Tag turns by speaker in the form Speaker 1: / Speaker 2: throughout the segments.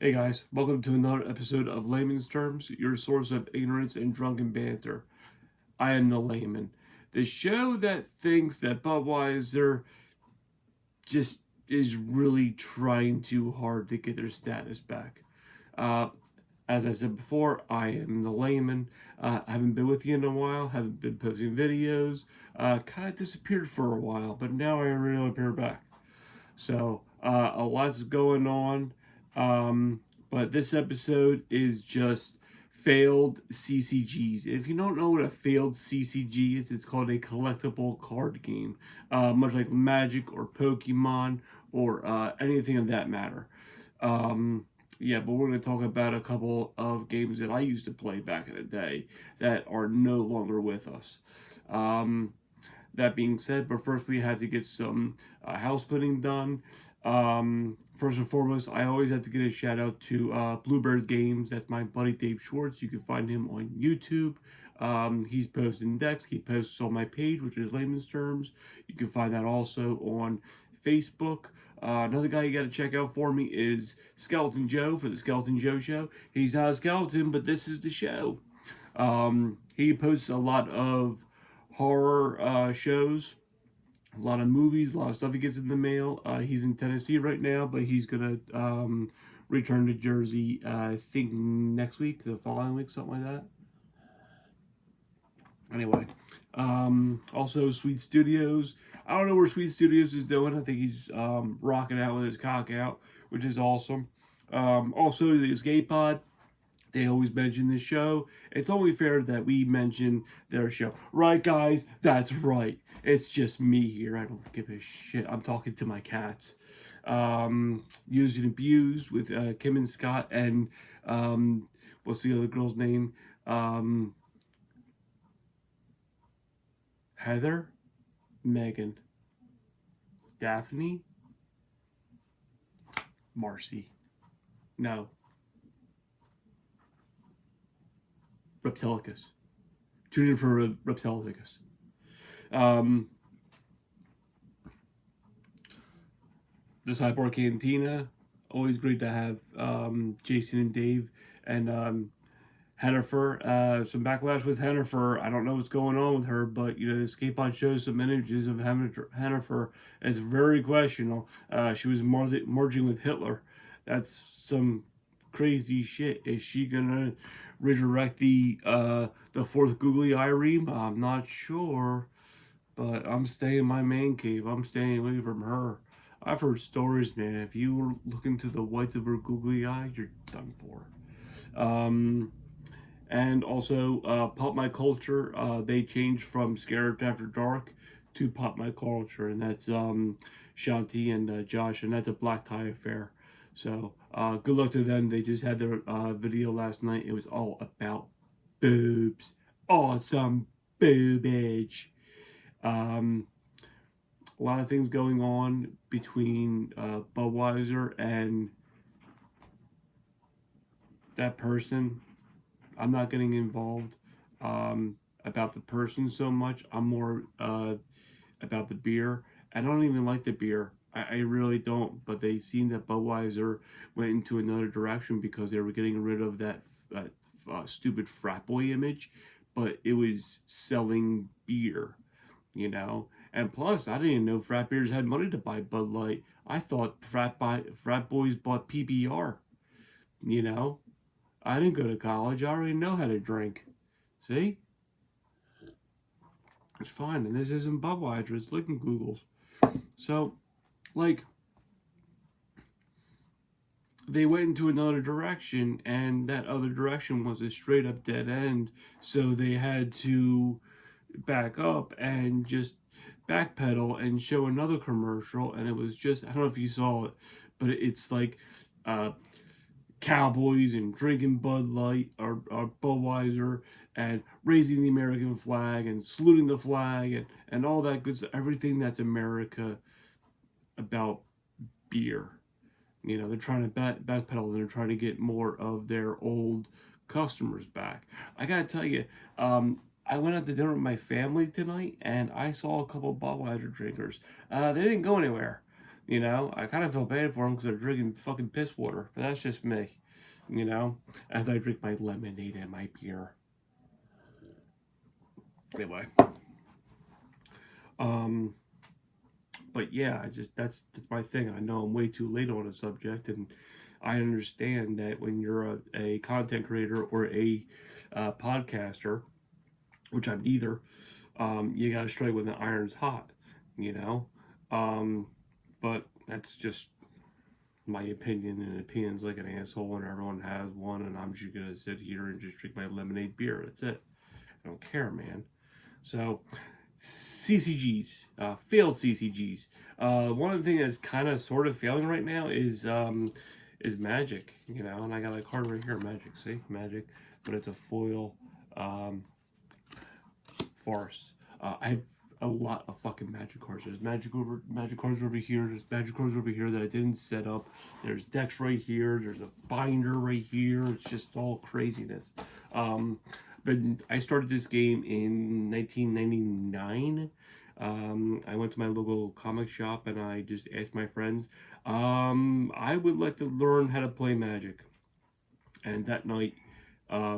Speaker 1: Hey guys, welcome to another episode of Layman's Terms, your source of ignorance and drunken banter. I am the layman. The show that thinks that Budweiser just is really trying too hard to get their status back. Uh, as I said before, I am the layman. I haven't been with you in a while, haven't been posting videos, kind of disappeared for a while, but now I really appear back. So a lot's going on. But this episode is just failed CCGs. If you don't know what a failed CCG is, it's called a collectible card game, much like Magic or Pokemon or anything of that matter. Yeah, but we're going to talk about a couple of games that I used to play back in the day that are no longer with us. Um, that being said, but first we have to get some house cleaning done. First and foremost, I always have to get a shout out to Bluebird Games. That's my buddy Dave Schwartz. You can find him on YouTube. He's posting decks. He posts on my page, which is Layman's Terms. You can find that also on Facebook. Another guy you got to check out for me is Skeleton Joe for the Skeleton Joe Show. He's not a skeleton, but this is the show. He posts a lot of horror shows, a lot of movies, a lot of stuff he gets in the mail. He's in Tennessee right now, but he's gonna return to Jersey. I think next week, the following week, something like that. Anyway, also Sweet Studios. I don't know where Sweet Studios is doing. I think he's rocking out with his cock out, which is awesome. Also, the Escape Pod. They always mention this show. It's only fair that we mention their show. Right, guys? That's right. It's just me here. I don't give a shit. I'm talking to my cats. Used and Abused with Kim and Scott and what's the other girl's name? Heather? Megan? Daphne? Marcy? No. Reptilicus. Tune in for Reptilicus. Um, the Cyborg Cantina. Always great to have Jason and Dave and Hennifer. Some backlash with Hennifer. I don't know what's going on with her, but the Escape Pod shows some images of Hennifer. It's very questionable. She was merging with Hitler. That's some crazy shit. Is she gonna resurrect the fourth googly eye ream? I'm not sure, but I'm staying in my man cave. I'm staying away from her. I've heard stories, man. If you were looking to the whites of her googly eye, you're done for. And also, Pop My Culture. They changed from Scared After Dark to Pop My Culture, and that's Shanti and Josh, and that's a black tie affair. So, good luck to them. They just had their video last night. It was all about boobs. Awesome boobage. Um, a lot of things going on between Budweiser and that person. I'm not getting involved about the person so much. I'm more about the beer. I don't even like the beer. I really don't. But they seem that Budweiser went into another direction because they were getting rid of that stupid frat boy image, but it was selling beer, And plus, I didn't even know frat beers had money to buy Bud Light. I thought frat boys bought PBR, you know. I didn't go to college. I already know how to drink. See? It's fine. And this isn't Budweiser. It's Licking Googles. So, like, they went into another direction, and that other direction was a straight up dead end. So they had to back up and just backpedal and show another commercial. And it was just, I don't know if you saw it, but it's like, cowboys and drinking Bud Light or Budweiser and raising the American flag and saluting the flag and all that good stuff. Everything that's America about beer. They're trying to backpedal and they're trying to get more of their old customers back. I gotta tell you, I went out to dinner with my family tonight and I saw a couple Budweiser drinkers. They didn't go anywhere. You know, I kind of feel bad for them because they're drinking fucking piss water, but that's just me. You know, as I drink my lemonade and my beer. Anyway, um, but yeah, I just that's my thing. I know I'm way too late on a subject, and I understand that when you're a content creator or a podcaster, which I'm neither, you got to strike when the iron's hot. You know, um, but that's just my opinion, and opinions like an asshole, and everyone has one, and I'm just gonna sit here and just drink my lemonade beer. That's it. I don't care, man. So, CCGs, failed CCGs. One of the things that's kind of sort of failing right now is Magic. You know, and I got a card right here, Magic. See, Magic, but it's a foil farce. I have a lot of fucking magic cards. There's magic cards over here. There's magic cards over here that I didn't set up. There's decks right here. There's a binder right here. It's just all craziness. But I started this game in 1999. I went to my local comic shop and I just asked my friends, I would like to learn how to play Magic. And that night, I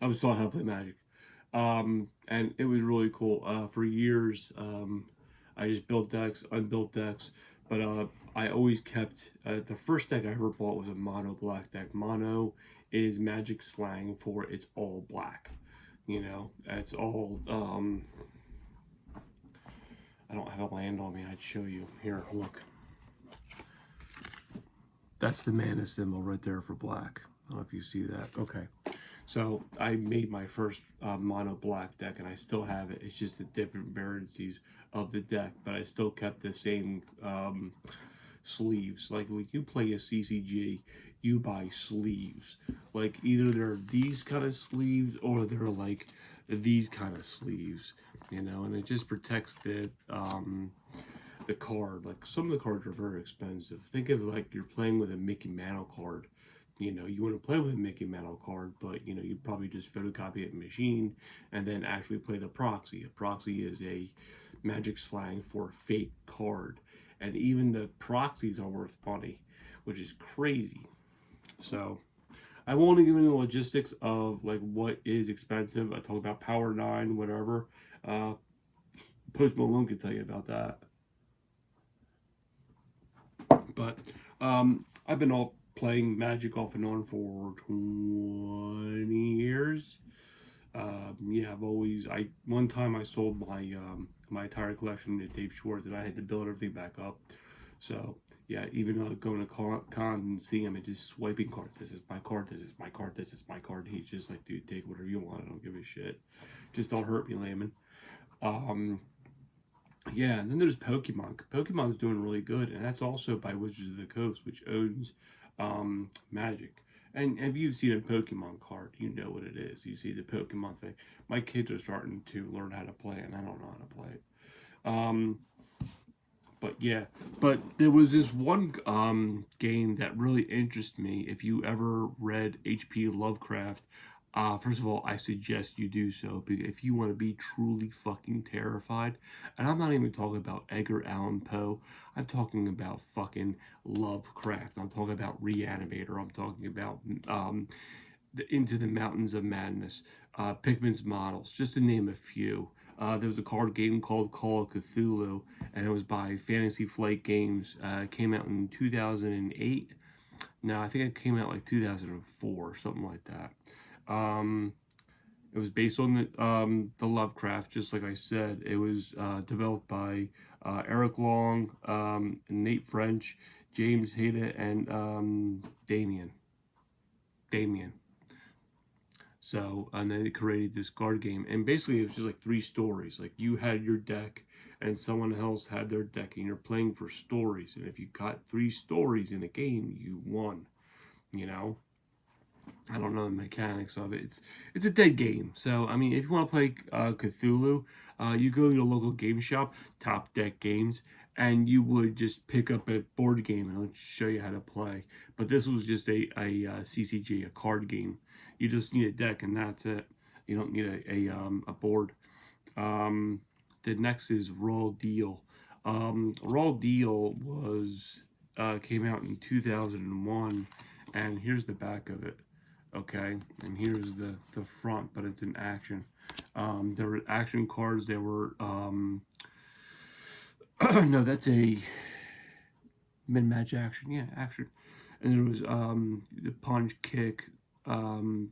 Speaker 1: was taught how to play Magic, and it was really cool. For years, I just built decks, unbuilt decks, but I always kept the first deck I ever bought was a mono black deck. Mono is Magic slang for it's all black. You know, it's all. I don't have a land on me. I'd show you here. Look, that's the mana symbol right there for black. I don't know if you see that. Okay. So I made my first mono black deck, and I still have it. It's just the different variancies of the deck, but I still kept the same sleeves. Like when you play a CCG, you buy sleeves. Like either they're these kind of sleeves or they're like these kind of sleeves, you know, and it just protects the card. Like some of the cards are very expensive. Think of like you're playing with a Mickey Mantle card. You know, you want to play with a Mickey Mantle card, but you know, you probably just photocopy it in machine and then actually play the proxy. A proxy is a Magic slang for a fake card. And even the proxies are worth money, which is crazy. So I won't give you the logistics of like what is expensive. I talk about Power 9, whatever. Post Malone can tell you about that. But I've been all playing Magic off and on for 20 years. Yeah, I've always. One time I sold my entire collection to Dave Schwartz, and I had to build everything back up. So yeah, even going to cons and seeing him and just swiping cards. This is my card. This is my card. This is my card. He's just like, dude, take whatever you want. I don't give a shit. Just don't hurt me, layman. Um, yeah, and then there's Pokemon. Pokemon's doing really good, and that's also by Wizards of the Coast, which owns Magic. And if you've seen a Pokemon card, you know what it is. You see the Pokemon thing. My kids are starting to learn how to play it, and I don't know how to play it. Um, but yeah, but there was this one game that really interested me. If you ever read H.P. Lovecraft, first of all, I suggest you do so if you want to be truly fucking terrified. And I'm not even talking about Edgar Allan Poe. I'm talking about fucking Lovecraft. I'm talking about Reanimator. I'm talking about Into the Mountains of Madness, Pikmin's Models, just to name a few. There was a card game called Call of Cthulhu, and it was by Fantasy Flight Games. It came out in 2008. No, I think it came out like 2004, something like that. Um, it was based on the Lovecraft, just like I said. It was developed by Eric Long, Nate French, James Hayda, and Damien. So, and then they created this card game, and basically it was just like three stories. Like you had your deck, and someone else had their deck, and you're playing for stories. And if you got three stories in a game, you won. You know. I don't know the mechanics of it. It's a dead game. So I mean, if you want to play Cthulhu, you go to your local game shop, Top Deck Games, and you would just pick up a board game and it'll show you how to play. But this was just a CCG, a card game. You just need a deck and that's it. You don't need a board. The next is Raw Deal. Raw Deal was came out in 2001, and here's the back of it. Okay, and here's the front, but it's in action. There were action cards. There were no, that's a mid match action. Yeah, action. And there was the punch, kick, um,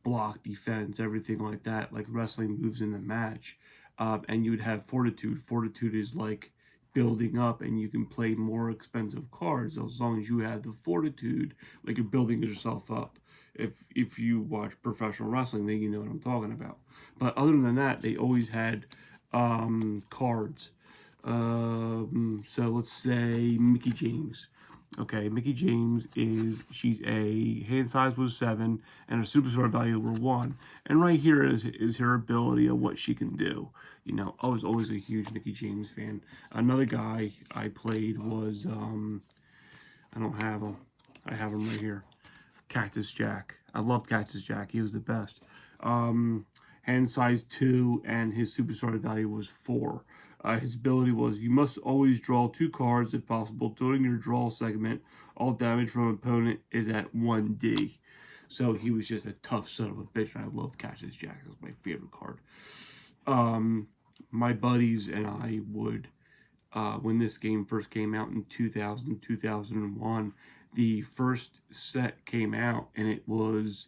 Speaker 1: block, defense, everything like that, like wrestling moves in the match. And you would have fortitude. Fortitude is like building up, and you can play more expensive cards as long as you have the fortitude, like you're building yourself up. If you watch professional wrestling, then you know what I'm talking about. But other than that, they always had cards. So let's say Mickey James. Okay, Mickey James she's a hand size was 7 and her superstar value were 1. And right here is her ability of what she can do. You know, I was always a huge Mickey James fan. Another guy I played was I don't have him. I have him right here. Cactus Jack. I loved Cactus Jack. He was the best. Hand size 2 and his superstar value was 4. His ability was you must always draw 2 cards if possible during your draw segment. All damage from an opponent is at 1D. So he was just a tough son of a bitch, and I loved Cactus Jack. It was my favorite card. My buddies and I would, when this game first came out in 2000, 2001, the first set came out, and it was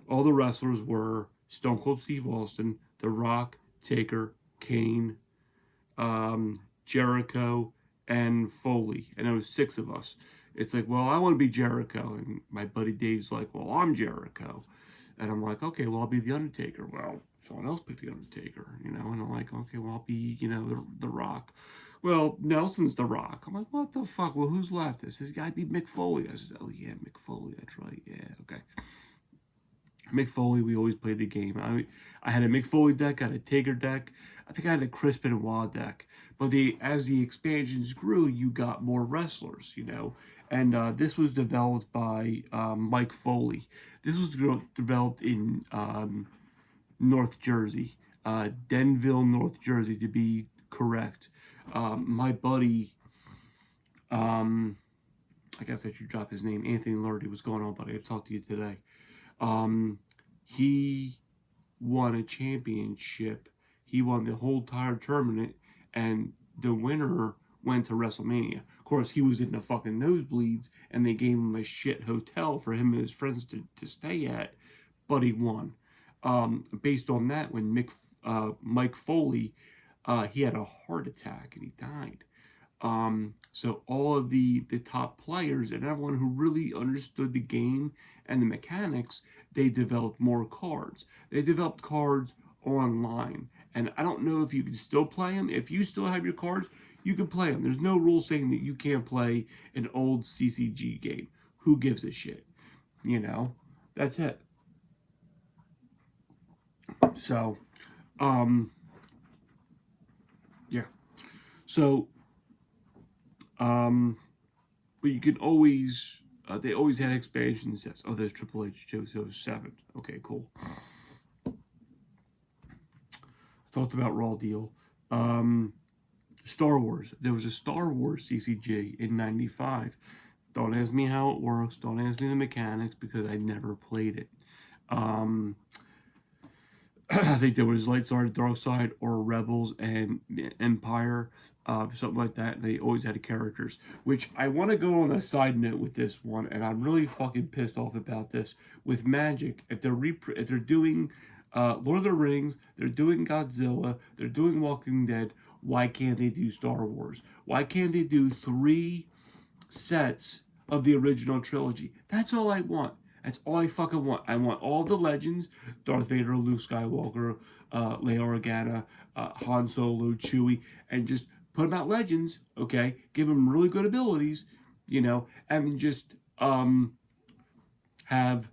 Speaker 1: all the wrestlers were Stone Cold Steve Austin, The Rock, Taker, Kane, Jericho, and Foley, and there was 6 of us. It's like, well, I want to be Jericho, and my buddy Dave's like, well, I'm Jericho, and I'm like, okay, well, I'll be the Undertaker. Well, someone else picked the Undertaker, you know, and I'm like, okay, well, I'll be, you know, the Rock. Well, Nelson's The Rock. I'm like, what the fuck? Well, who's left? It says, gotta be Mick Foley. I said, oh yeah, Mick Foley. That's right. Yeah, okay. Mick Foley, we always played the game. I had a Mick Foley deck, I had a Taker deck. I think I had a Crisp and Wah deck. But as the expansions grew, you got more wrestlers, you know. And this was developed by Mike Foley. This was developed in North Jersey, Denville, North Jersey, to be correct. My buddy, I guess I should drop his name, Anthony Lurdy. What's going on, buddy? I'll talk to you today. He won a championship. He won the whole entire tournament, and the winner went to WrestleMania. Of course, he was in the fucking nosebleeds, and they gave him a shit hotel for him and his friends to stay at, but he won. Based on that, when Mike Foley, he had a heart attack and he died. So all of the top players and everyone who really understood the game and the mechanics, they developed more cards. They developed cards online. And I don't know if you can still play them. If you still have your cards, you can play them. There's no rule saying that you can't play an old CCG game. Who gives a shit? You know, that's it. So, yeah. So, but you can always, they always had expansions. Yes. Oh, there's Triple H too. So 7. Okay, cool. Talked about Raw Deal. Star Wars. There was a Star Wars CCG in '95. Don't ask me how it works. Don't ask me the mechanics because I never played it. I think there was Light Side, Dark Side, or Rebels and Empire, something like that. They always had characters. Which I want to go on a side note with this one, and I'm really fucking pissed off about this. With Magic, if they're doing Lord of the Rings, they're doing Godzilla, they're doing Walking Dead, why can't they do Star Wars? Why can't they do 3 sets of the original trilogy? That's all I want. That's all I fucking want. I want all the legends: Darth Vader, Luke Skywalker, Leia Organa, Han Solo, Chewie, and just put them out legends. Okay, give them really good abilities, you know, and just have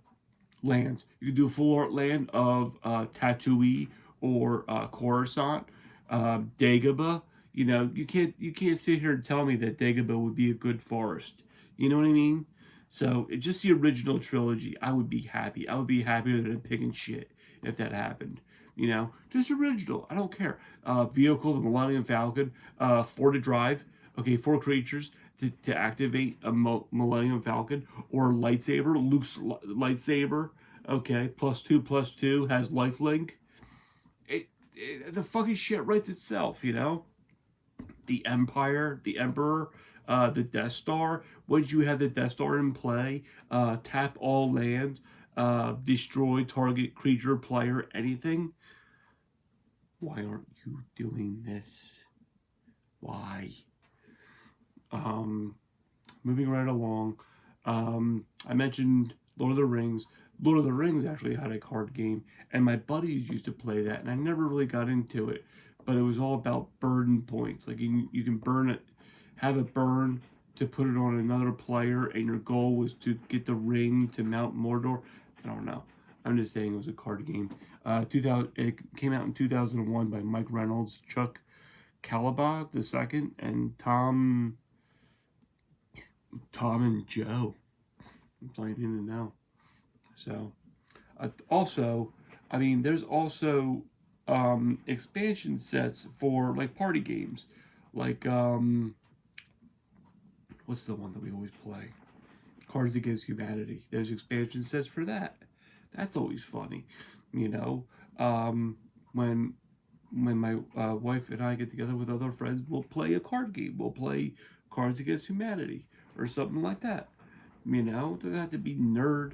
Speaker 1: lands. You can do a full art land of Tatooine or Coruscant, Dagobah. You know, you can't sit here and tell me that Dagobah would be a good forest. You know what I mean? So just the original trilogy, I would be happy. I would be happier than a pig and shit if that happened. You know, just original. I don't care. Vehicle, the Millennium Falcon, four to drive. Okay, four creatures to activate a Millennium Falcon or lightsaber. Luke's lightsaber. Okay, plus two has lifelink. The fucking shit writes itself. You know, the Empire, the Emperor, the Death Star. Once you have the Death Star in play, tap all land, destroy target creature, player, anything. Why aren't you doing this? Why? Um, Moving right along. I mentioned Lord of the Rings. Lord of the Rings actually had a card game, and my buddies used to play that, and I never really got into it. But it was all about burn points. Like you can burn it, have it burn to put it on another player, and your goal was to get the ring to Mount Mordor. I don't know. I'm just saying it was a card game. 2000. It came out in 2001 by Mike Reynolds, Chuck Calaba II, and Tom and Joe. I'm playing in it now. So, also, I mean, there's also expansion sets for like party games, like what's the one that we always play? Cards Against Humanity. There's expansion sets for that. That's always funny, you know. When my wife and I get together with other friends, we'll play a card game. We'll play Cards Against Humanity or something like that. You know, it doesn't have to be nerd.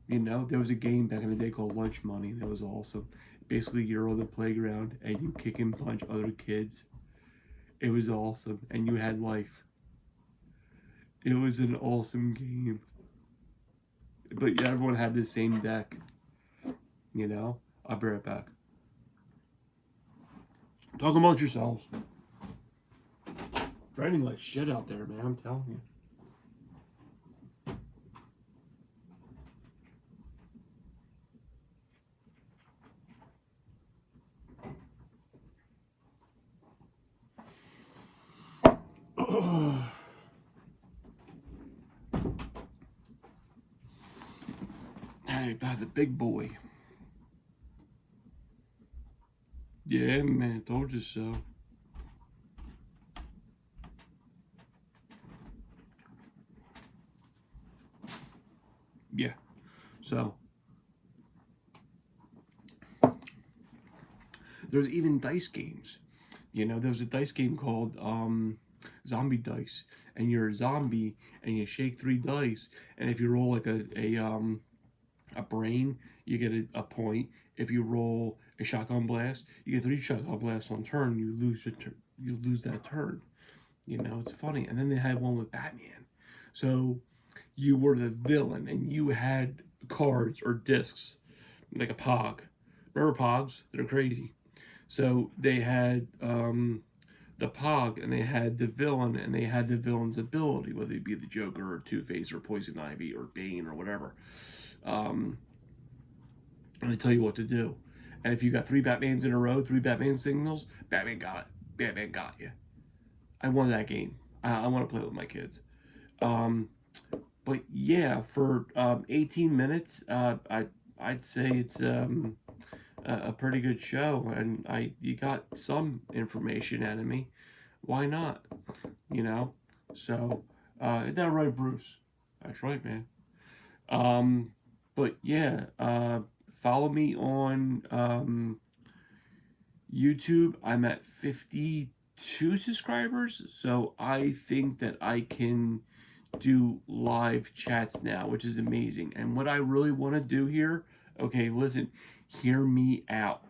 Speaker 1: You know, there was a game back in the day called Lunch Money that was awesome. Basically, you're on the playground and you kick and punch other kids. It was awesome, and you had life. It was an awesome game. But yeah, everyone had the same deck. You know? I'll be right back. Talk amongst yourselves. It's raining like shit out there, man. I'm telling you. Hey, by the big boy. Yeah, man, told you so. Yeah, so there's even dice games. You know, there's a dice game called Zombie Dice, and you're a zombie, and you shake three dice, and if you roll like a brain, you get a point. If you roll a shotgun blast, you get three shotgun blasts on turn. You lose that turn. You know, it's funny. And then they had one with Batman. So you were the villain, and you had cards or discs like a Pog. Remember Pogs? They're crazy. So they had the Pog, and they had the villain, and they had the villain's ability, whether it be the Joker or Two Face or Poison Ivy or Bane or whatever. And they tell you what to do. And if you got three Batmans in a row, three Batman signals, Batman got it. Batman got you. I won that game. I want to play with my kids. Um, but yeah, for 18 minutes, I'd say it's a pretty good show, and you got some information out of me. Why not? You know. So, is that right, Bruce? That's right, man. But yeah, follow me on YouTube. I'm at 52 subscribers, so I think that I can do live chats now, which is amazing. And what I really want to do here, okay, listen, hear me out,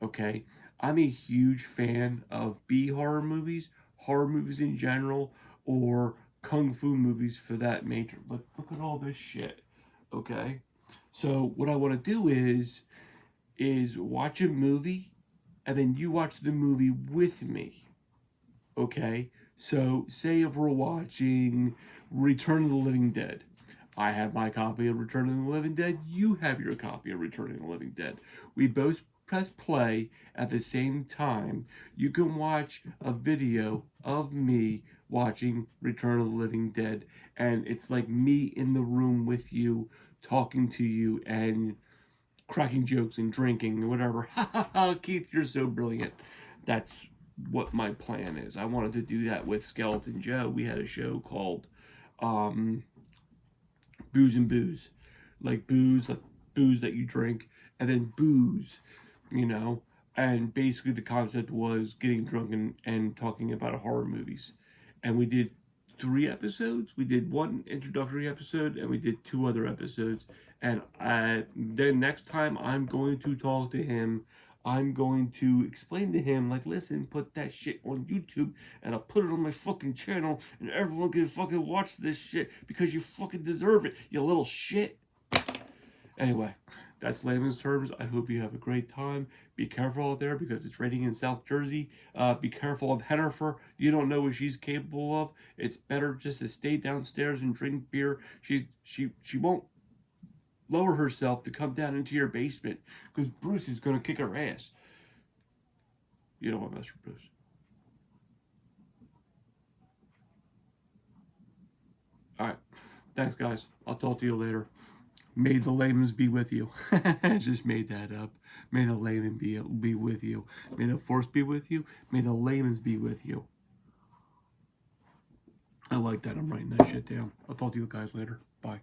Speaker 1: okay? I'm a huge fan of B horror movies in general, or kung fu movies for that matter. Look at all this shit, okay? So what I want to do is watch a movie, and then you watch the movie with me, okay? So say if we're watching Return of the Living Dead, I have my copy of Return of the Living Dead, you have your copy of Return of the Living Dead. We both press play at the same time. You can watch a video of me watching Return of the Living Dead, and it's like me in the room with you, talking to you, and cracking jokes and drinking and whatever. Ha ha ha, Keith, you're so brilliant. That's what my plan is. I wanted to do that with Skeleton Joe. We had a show called um, Booze and Booze. Like booze that you drink, and then booze, you know? And basically the concept was getting drunk and talking about horror movies. And we did 3 episodes. We did one introductory episode, and we did 2 other episodes. And then next time I'm going to talk to him. I'm going to explain to him, like, listen, put that shit on YouTube, and I'll put it on my fucking channel, and everyone can fucking watch this shit because you fucking deserve it, you little shit. Anyway, that's layman's terms. I hope you have a great time. Be careful out there because it's raining in South Jersey. Be careful of Hennifer. You don't know what she's capable of. It's better just to stay downstairs and drink beer. She won't lower herself to come down into your basement because Bruce is going to kick her ass. You don't want to mess with Bruce. All right. Thanks, guys. I'll talk to you later. May the layman's be with you. I just made that up. May the layman be with you. May the force be with you. May the layman's be with you. I like that. I'm writing that shit down. I'll talk to you guys later. Bye.